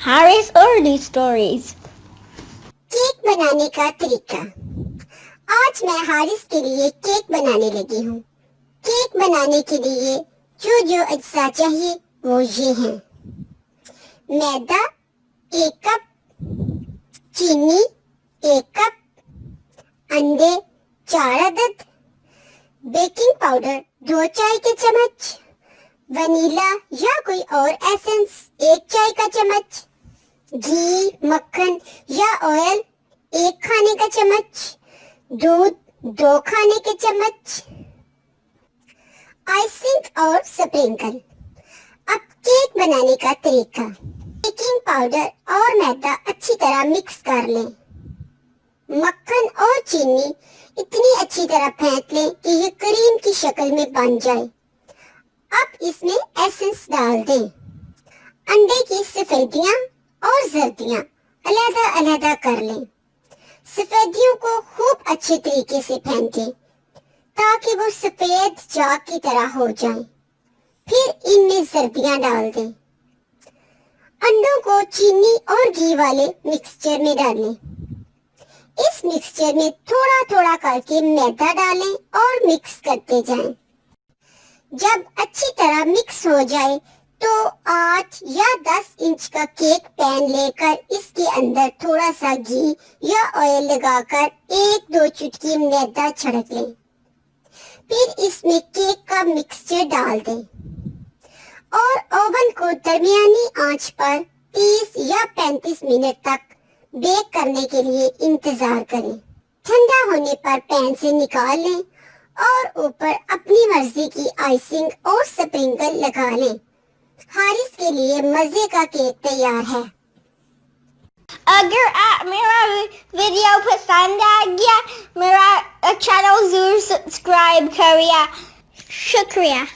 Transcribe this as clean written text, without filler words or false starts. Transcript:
Harris urdu stories. Cake बनाने का तरीका। आज मैं हारिस के लिए केक बनाने लगी हूँ। केक बनाने के लिए जो जो अज्जा चाहिए वो ये हैं: मैदा 1 कप, चीनी 1 कप, अंडे 4 अदद, बेकिंग पाउडर 2 चाय के चम्मच, वनीला या कोई और एसेंस 1 चाय का चम्मच, घी, मक्खन या ऑयल 1 खाने का चम्मच, दूध 2 खाने के चम्मच। आइसिंग और स्प्रिंकल। अब केक बनाने का तरीका। बेकिंग पाउडर और मैदा अच्छी तरह मिक्स कर लें। मक्खन और चीनी इतनी अच्छी तरह फेंट लें कि ये क्रीम की शक्ल में बन जाए। अब इसमें एसेंस डाल दें। अंडे की सफेदियां और जर्दियां अलग-अलग कर लें। सफेदियों को खूब अच्छे तरीके से फेंटें ताकि वो सफेद चाक की तरह हो जाएं। फिर इनमें जर्दियां डाल दें। अंडों को चीनी और घी वाले मिक्सचर में डालें। इस मिक्सचर में थोड़ा थोड़ा करके मैदा डालें और मिक्स करते जाएं। जब अच्छी तरह मिक्स हो जाए तो 8 या 10 इंच का केक पैन लेकर इसके अंदर थोड़ा सा घी या ऑयल लगाकर 1-2 चुटकी मैदा छिड़क लें। फिर इसमें केक का मिक्सचर डाल दें और ओवन को दरमियानी आंच पर 30 या 35 मिनट तक बेक करने के लिए इंतजार करें। ठंडा होने पर पैन से निकाल लें और ऊपर अपनी मर्जी की आइसिंग और स्प्रिंकल लगा लें। हारिस के लिए मजे का केक तैयार है। अगर आप मेरा वीडियो पसंद आ गया, मेरा चैनल जरूर सब्सक्राइब करिए। शुक्रिया।